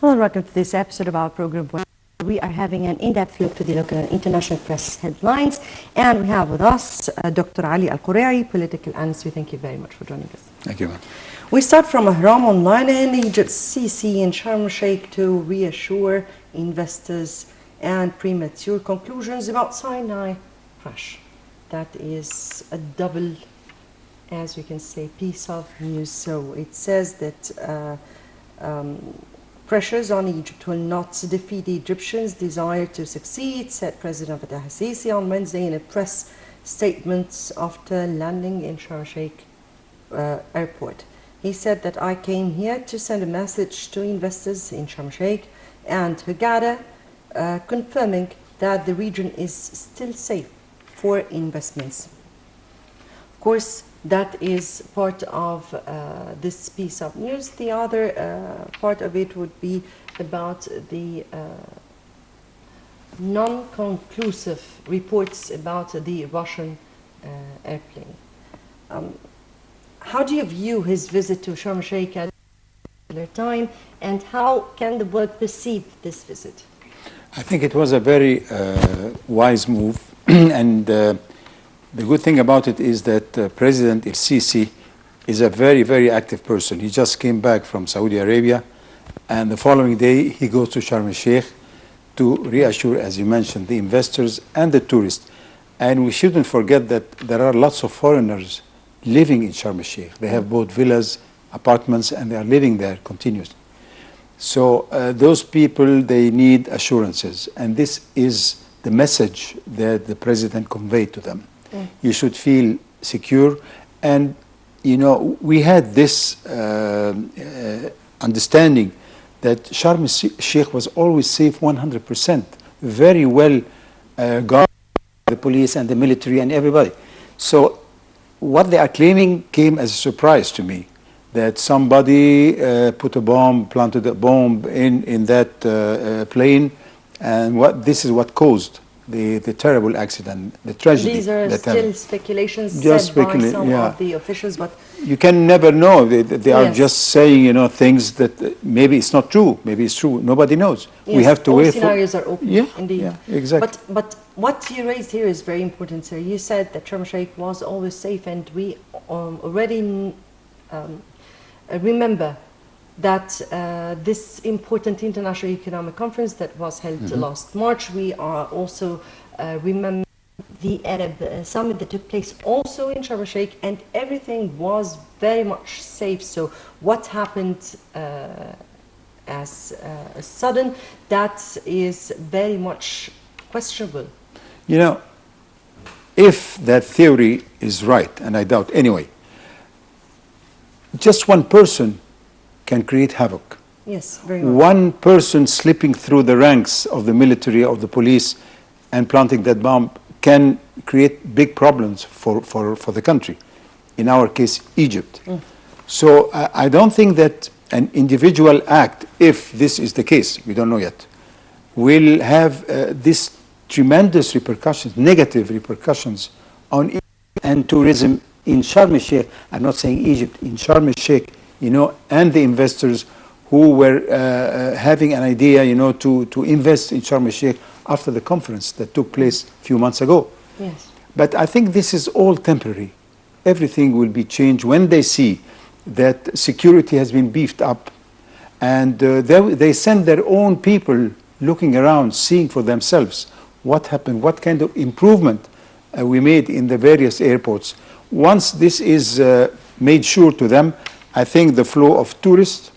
Hello and welcome to this episode of our program where we are having an in-depth look to the local and international press headlines. And we have with us Dr. Ali Al-Korey, political analyst. We thank you very much for joining us. Thank you. We start from Ahram Online in Egypt. Sisi in Sharm el-Sheikh to reassure investors and premature conclusions about Sinai crash. That is a double, as we can say, piece of news. So it says that pressures on Egypt will not defeat the Egyptians' desire to succeed, said President Fattah al-Sisi on Wednesday in a press statement after landing in Sharm el-Sheikh airport. He said that I came here to send a message to investors in Sharm el-Sheikh and Hurghada, confirming that the region is still safe for investments. Of course, that is part of this piece of news. The other part of it would be about the non-conclusive reports about the Russian airplane. How do you view his visit to Sharm el-Sheikh at a time, and how can the world perceive this visit? I think it was a very wise move, and the good thing about it is that President al-Sisi is a very, very active person. He just came back from Saudi Arabia, and the following day he goes to Sharm el-Sheikh to reassure, as you mentioned, the investors and the tourists. And we shouldn't forget that there are lots of foreigners living in Sharm el-Sheikh. They have bought villas, apartments, and they are living there continuously. So those people, they need assurances, and this is the message that the president conveyed to them. You should feel secure. And, you know, we had this understanding that Sharm el-Sheikh was always safe 100%, very well guarded by the police and the military and everybody. So what they are claiming came as a surprise to me, that somebody put a bomb, planted a bomb in that plane, and this is what caused the terrible accident, the tragedy. These are still speculations said by some of the officials, but you can never know. They are just saying, you know, things that maybe it's not true, maybe it's true. Nobody knows. Yes, we have to wait. All scenarios are open, indeed. Yeah, exactly. But what you raised here is very important, sir. You said that Sharm el-Sheikh was always safe, and we already remember that this important international economic conference that was held last March, we are also remember the Arab summit that took place also in Sharm el-Sheikh, and everything was very much safe. So what happened as sudden, that is very much questionable. You know, if that theory is right, and I doubt anyway, just one person can create havoc. Yes, very much. One person slipping through the ranks of the military, of the police, and planting that bomb can create big problems for the country. In our case, Egypt. So I don't think that an individual act, if this is the case, we don't know yet, will have this tremendous repercussions, negative repercussions on Egypt and tourism in Sharm el-Sheikh. I'm not saying Egypt, in Sharm el-Sheikh, you know, and the investors who were having an idea, you know, to invest in Sharm el-Sheikh after the conference that took place a few months ago. Yes. But I think this is all temporary. Everything will be changed when they see that security has been beefed up, and they send their own people looking around, seeing for themselves what happened, what kind of improvement we made in the various airports. Once this is made sure to them, I think the flow of tourists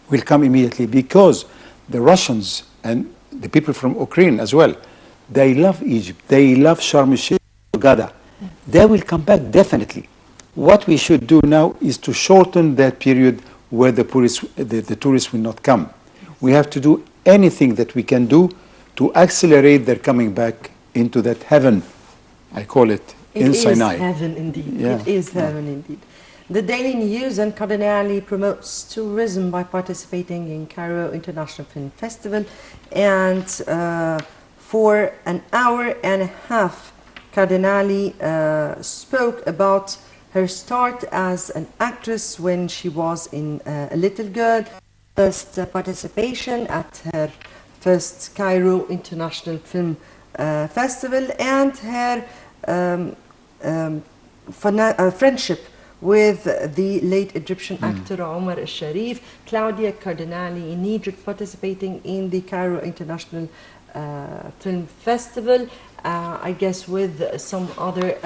will come immediately, because the Russians and the people from Ukraine as well, they love Egypt, they love Sharm el-Sheikh, Hurghada. They will come back definitely. What we should do now is to shorten that period where the tourists will not come. We have to do anything that we can do to accelerate their coming back into that heaven, I call it, in Sinai. It is heaven indeed. Yeah. It is heaven indeed. The Daily News and Cardinali promotes tourism by participating in Cairo International Film Festival, and for an hour and a half Cardinali spoke about her start as an actress when she was in A Little Girl, first participation at her first Cairo International Film Festival, and her friendship with the late Egyptian actor Omar al-Sharif, Claudia Cardinali in Egypt, participating in the Cairo International Film Festival, I guess with some other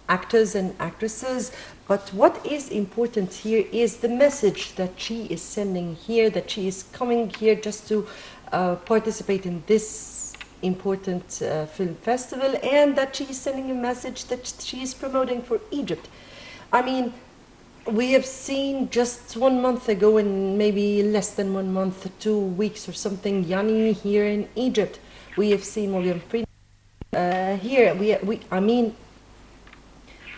actors and actresses. But what is important here is the message that she is sending here, that she is coming here just to participate in this important film festival, and that she is sending a message that she is promoting for Egypt. I mean, we have seen just 1 month ago, and maybe less than 1 month, 2 weeks or something, Yani here in Egypt. We have seen Morgan Freeman here. I mean,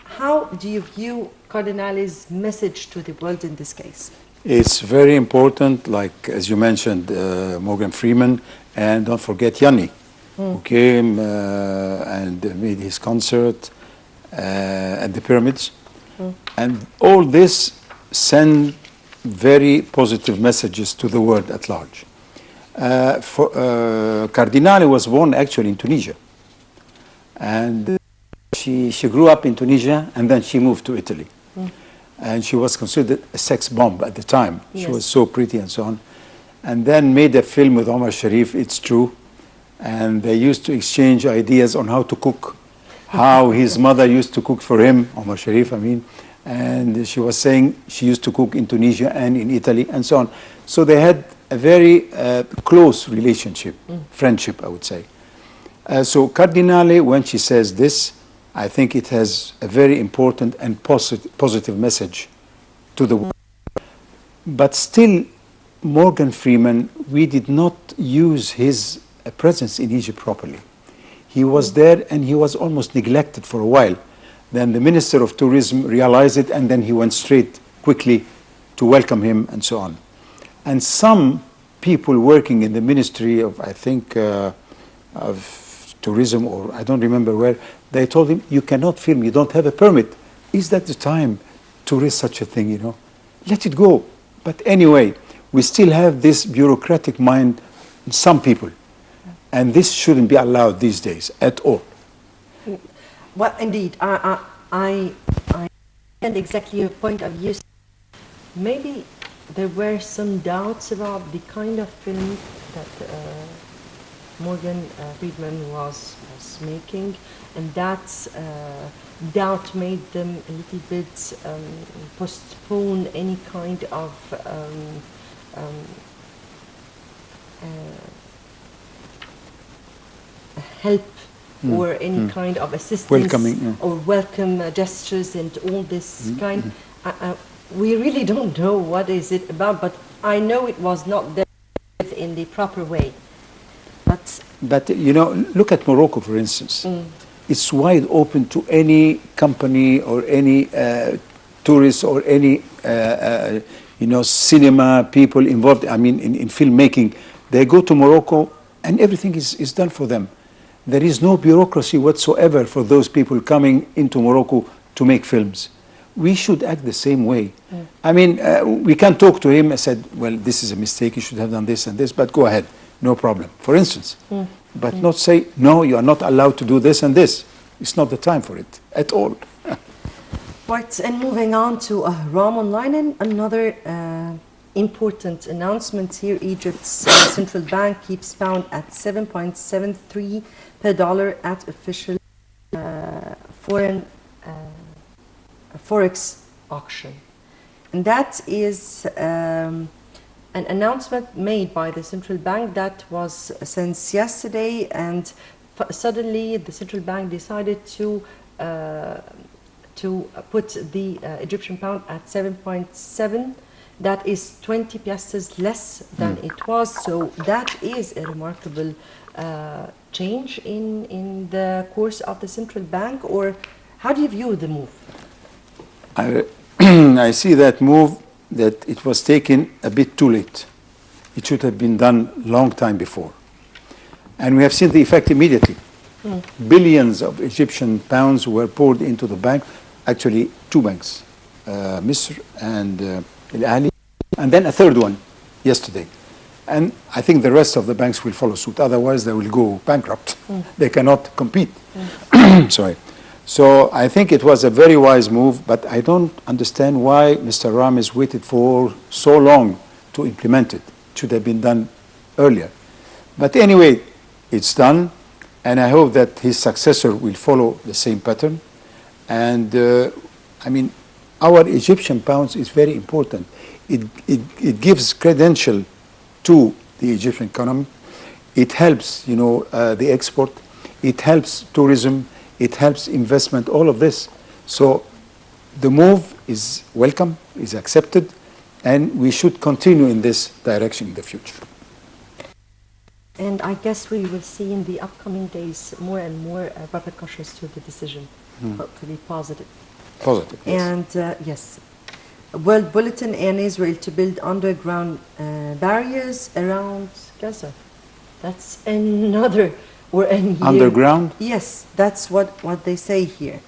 how do you view Cardinali's message to the world in this case? It's very important, like as you mentioned, Morgan Freeman, and don't forget Yanni, who came and made his concert at the pyramids. And all this send very positive messages to the world at large. Cardinali was born actually in Tunisia. And she grew up in Tunisia, and then she moved to Italy. And she was considered a sex bomb at the time. Yes. She was so pretty and so on. And then made a film with Omar Sharif, it's true. And they used to exchange ideas on how to cook, how his mother used to cook for him, Omar Sharif, I mean. And she was saying she used to cook in Tunisia and in Italy and so on. So they had a very close relationship, friendship, I would say. So Cardinali, when she says this, I think it has a very important and positive message to the world. But still, Morgan Freeman, we did not use his presence in Egypt properly. He was there and he was almost neglected for a while. Then the Minister of Tourism realized it, and then he went straight, quickly, to welcome him and so on. And some people working in the Ministry of, I think, of Tourism, or I don't remember where, they told him, you cannot film, you don't have a permit. Is that the time to risk such a thing, you know? Let it go. But anyway, we still have this bureaucratic mind in some people. And this shouldn't be allowed these days at all. Well, indeed, I understand exactly your point of view. Maybe there were some doubts about the kind of film that Morgan Freeman was making, and that doubt made them a little bit postpone any kind of help or any kind of assistance, welcoming, or welcome gestures and all this kind. We really don't know what is it about, but I know it was not there in the proper way. But you know, look at Morocco, for instance. It's wide open to any company or any tourist or any you know, cinema people involved. I mean, in filmmaking, they go to Morocco and everything is done for them. There is no bureaucracy whatsoever for those people coming into Morocco to make films. We should act the same way. I mean, we can talk to him and said, well, this is a mistake, you should have done this and this, but go ahead, no problem, for instance. But not say, no, you are not allowed to do this and this. It's not the time for it at all. Right, and moving on to Ram Online, and another important announcement here. Egypt's central bank keeps pound at 7.73 per dollar at official foreign forex auction. And that is an announcement made by the central bank that was since yesterday, and suddenly the central bank decided to put the Egyptian pound at 7.7. That is 20 piastres less than it was. So that is a remarkable change in the course of the central bank. Or how do you view the move? I see that move, that it was taken a bit too late. It should have been done long time before. And we have seen the effect immediately. Billions of Egyptian pounds were poured into the bank, actually two banks, Misr and Al Ahli, and then a third one yesterday. And I think the rest of the banks will follow suit. Otherwise, they will go bankrupt. They cannot compete. Sorry. So I think it was a very wise move, but I don't understand why Mr. Ramiz waited for so long to implement it. It should have been done earlier. But anyway, it's done, and I hope that his successor will follow the same pattern. And I mean, our Egyptian pounds is very important. It gives credential to the Egyptian economy. It helps, you know, the export. It helps tourism. It helps investment, all of this. So the move is welcome, is accepted, and we should continue in this direction in the future. And I guess we will see in the upcoming days more and more repercussions to the decision, hopefully positive. Positive, yes. And yes, World Bulletin and Israel to build underground barriers around Gaza. That's another, or a year. Underground? Yes, that's what they say here.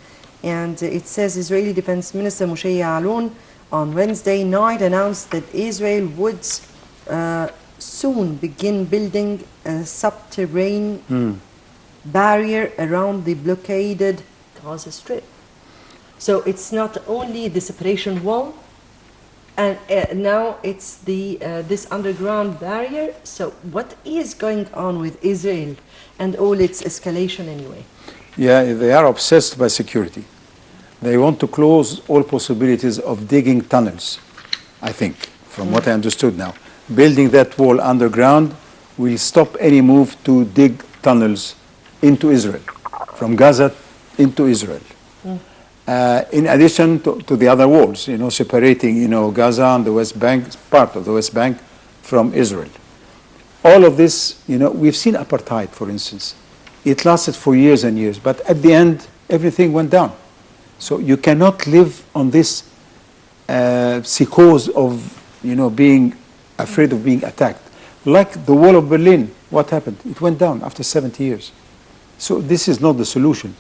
And it says Israeli Defense Minister Moshe Ya'alon on Wednesday night announced that Israel would soon begin building a subterranean barrier around the blockaded Gaza Strip. So it's not only the separation wall, and now it's the this underground barrier. So what is going on with Israel and all its escalation anyway? Yeah, they are obsessed by security. They want to close all possibilities of digging tunnels, I think, from what I understood now. Building that wall underground will stop any move to dig tunnels into Israel, from Gaza into Israel. In addition to the other walls, you know, separating, you know, Gaza and the West Bank, part of the West Bank, from Israel. All of this, you know, we've seen apartheid, for instance. It lasted for years and years, but at the end, everything went down. So you cannot live on this psychose of, you know, being afraid of being attacked. Like the wall of Berlin, what happened? It went down after 70 years. So this is not the solution.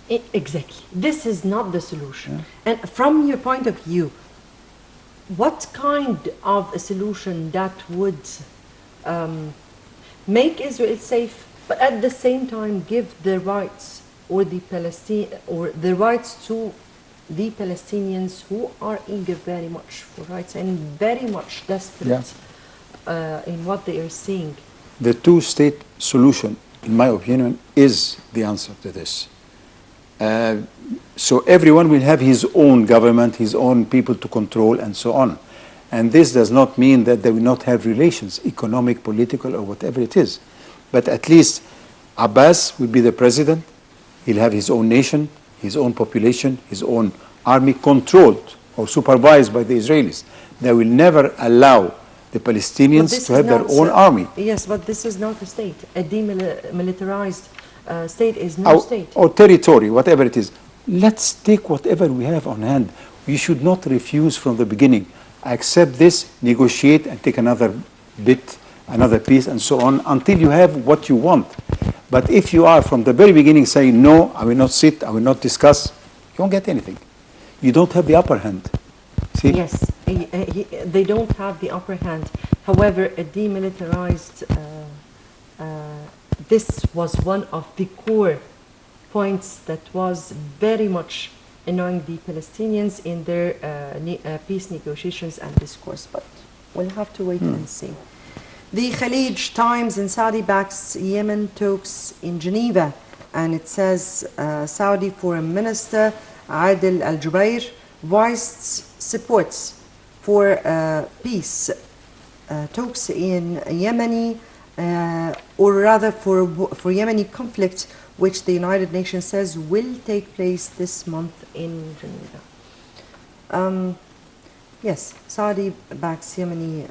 Exactly. This is not the solution. Yeah. And from your point of view, what kind of a solution that would make Israel safe, but at the same time give the rights or the rights to the Palestinians who are eager very much for rights and very much desperate in what they are seeing? The two-state solution, in my opinion, is the answer to this. So everyone will have his own government, his own people to control, and so on. And this does not mean that they will not have relations, economic, political, or whatever it is. But at least Abbas will be the president. He'll have his own nation, his own population, his own army controlled or supervised by the Israelis. They will never allow the Palestinians to have their own army. Yes, but this is not a state. A demilitarized state is no state. Or territory, whatever it is. Let's take whatever we have on hand. We should not refuse from the beginning. Accept this, negotiate, and take another bit, another piece, and so on, until you have what you want. But if you are from the very beginning saying, no, I will not sit, I will not discuss, you won't get anything. You don't have the upper hand. See? Yes, they don't have the upper hand. However, a demilitarized, this was one of the core points that was very much annoying the Palestinians in their peace negotiations and discourse. But we'll have to wait and see. The Khalij Times and Saudi backs Yemen talks in Geneva, and it says Saudi Foreign Minister Adel Al-Jubair voiced supports for peace talks in Yemeni, or rather for Yemeni conflict, which the United Nations says will take place this month in Geneva. Yes, Saudi backs Yemeni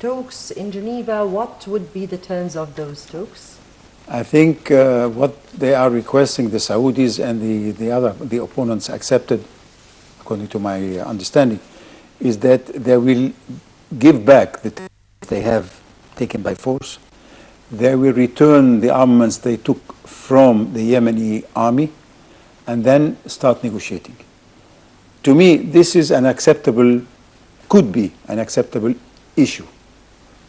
talks in Geneva. What would be the terms of those talks? I think what they are requesting, the Saudis and the opponents accepted, according to my understanding, is that they will give back the they have taken by force. They will return the armaments they took from the Yemeni army, and then start negotiating. To me, this is an acceptable, could be an acceptable issue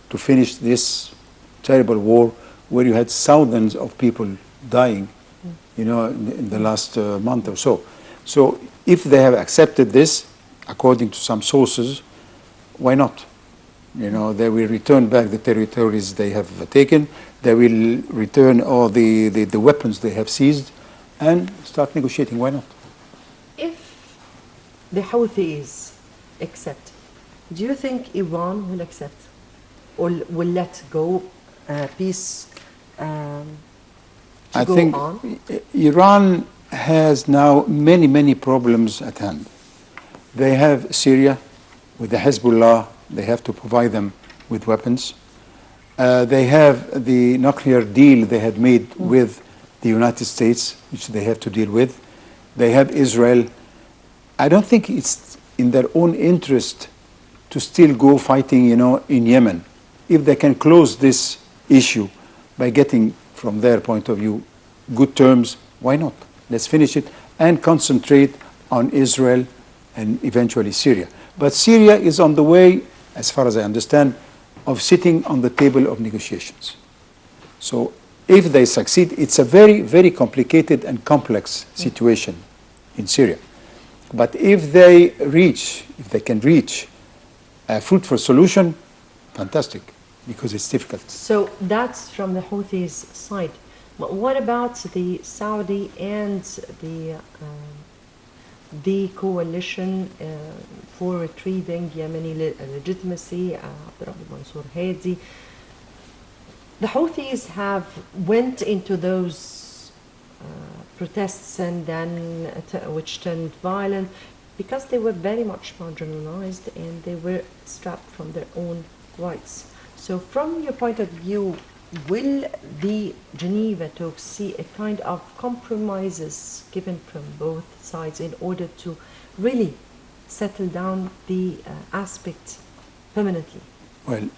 to finish this terrible war where you had thousands of people dying, you know, in the last month or so. So if they have accepted this, according to some sources, why not? You know, they will return back the territories they have taken. They will return all the weapons they have seized and start negotiating. Why not? If the Houthis accept, do you think Iran will accept or will let go peace to I go think on? Iran has now many problems at hand. They have Syria with the Hezbollah. They have to provide them with weapons. They have the nuclear deal they had made with the United States, which they have to deal with. They have Israel. I don't think it's in their own interest to still go fighting, you know, in Yemen. If they can close this issue by getting, from their point of view, good terms, why not? Let's finish it and concentrate on Israel and eventually Syria. But Syria is on the way, as far as I understand, of sitting on the table of negotiations. So if they succeed, it's a very complicated and complex situation in Syria. But if they can reach a fruitful solution, fantastic, because it's difficult. So that's from the Houthis' side. But what about the Saudi and the coalition for retrieving Yemeni legitimacy, Abdurrahman Mansour Hadi? The Houthis have went into those protests and then which turned violent because they were very much marginalized and they were strapped from their own rights. So from your point of view, will the Geneva talks see a kind of compromises given from both sides in order to really settle down the aspect permanently? Well,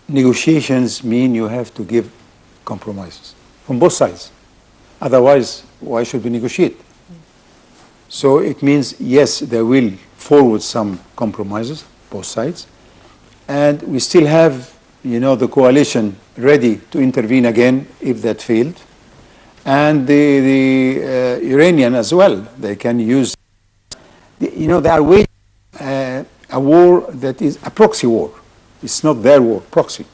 negotiations mean you have to give compromises from both sides. Otherwise, why should we negotiate? So it means, yes, they will forward some compromises, both sides, and we still have, you know, the coalition ready to intervene again if that failed, and the Iranian as well. They can use, you know, they are waging a war that is a proxy war. It's not their war, proxy,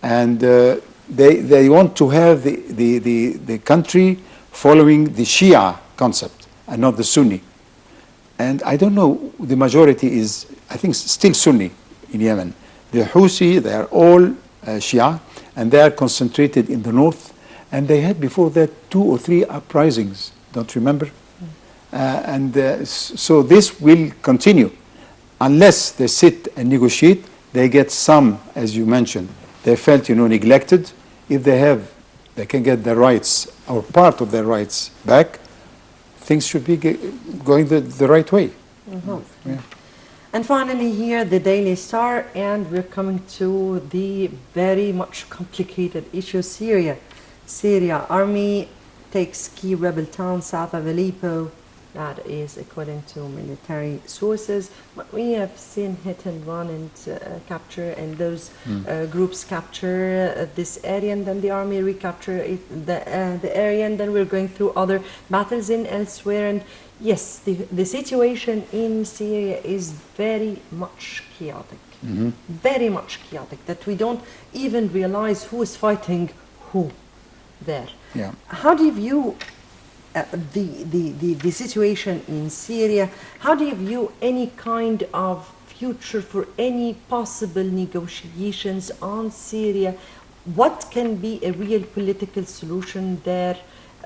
and they want to have the country following the Shia concept and not the Sunni. And I don't know, the majority is, I think, still Sunni in Yemen. The Houthi, they are all Shia, and they are concentrated in the north. And they had before that 2 or 3 uprisings, don't you remember? So this will continue. Unless they sit and negotiate, they get some, as you mentioned, they felt, you know, neglected. If they can get their rights or part of their rights back, things should be going the right way. Mm-hmm. Yeah. And finally here, the Daily Star, and we're coming to the very much complicated issue, Syria. Syria army takes key rebel town south of Aleppo. That is according to military sources. But we have seen hit and run and capture, and those groups capture this area, and then the army recapture the area, and then we're going through other battles in elsewhere. And yes, the situation in Syria is very much chaotic, very much chaotic, that we don't even realize who is fighting who there. Yeah. How do you view the situation in Syria? How do you view any kind of future for any possible negotiations on Syria? What can be a real political solution there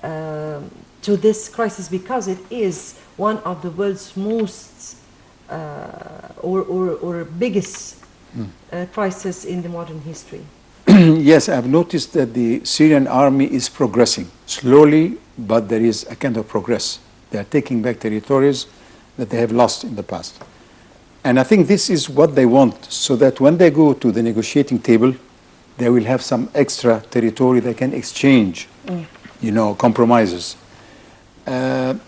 to this crisis, because it is one of the world's most or biggest crisis in the modern history? Yes, I've noticed that the Syrian army is progressing slowly, but there is a kind of progress. They are taking back territories that they have lost in the past. And I think this is what they want, so that when they go to the negotiating table, they will have some extra territory they can exchange, you know, compromises. And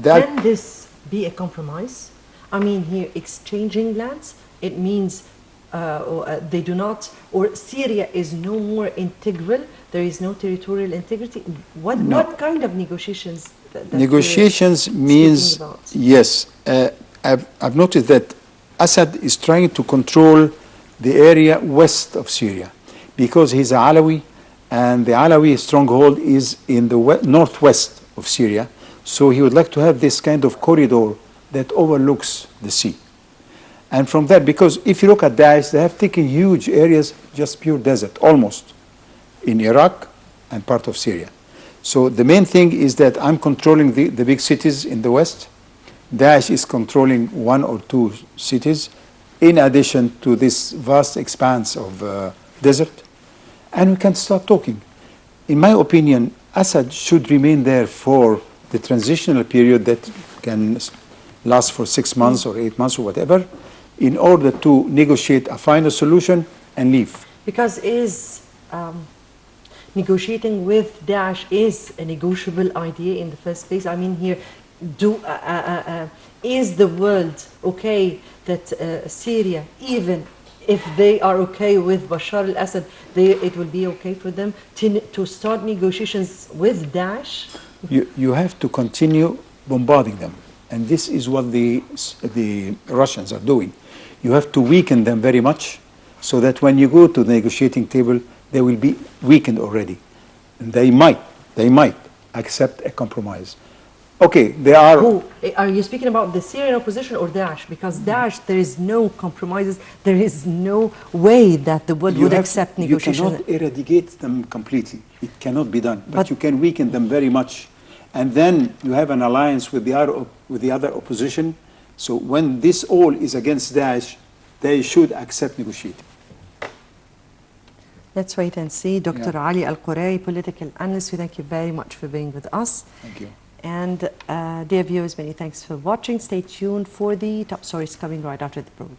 that can this be a compromise? I mean, here exchanging lands, it means they do not, or Syria is no more integral, there is no territorial integrity. What kind of negotiations? That negotiations means, yes, I've noticed that Assad is trying to control the area west of Syria because he's an Alawi, and the Alawi stronghold is in the northwest of Syria. So he would like to have this kind of corridor that overlooks the sea. And from that, because if you look at Daesh, they have taken huge areas, just pure desert, almost, in Iraq and part of Syria. So the main thing is that I'm controlling the big cities in the west. Daesh is controlling 1 or 2 cities, in addition to this vast expanse of desert. And we can start talking. In my opinion, Assad should remain there for the transitional period that can last for 6 months or 8 months or whatever, in order to negotiate a final solution and leave. Because negotiating with Daesh is a negotiable idea in the first place. I mean, here, is the world okay that Syria, even if they are okay with Bashar al-Assad, it will be okay for them to start negotiations with Daesh? You have to continue bombarding them. And this is what the Russians are doing. You have to weaken them very much so that when you go to the negotiating table, they will be weakened already. And they might accept a compromise. Okay, they are... Who? Are you speaking about the Syrian opposition or Daesh? Because Daesh, there is no compromises, there is no way that the world would accept negotiations. You cannot eradicate them completely. It cannot be done. But you can weaken them very much. And then you have an alliance with the other opposition. So when this all is against Daesh, they should accept negotiating. Let's wait and see. Dr. Ali Al-Korey, political analyst, we thank you very much for being with us. Thank you. And dear viewers, many thanks for watching. Stay tuned for the top stories coming right after the program.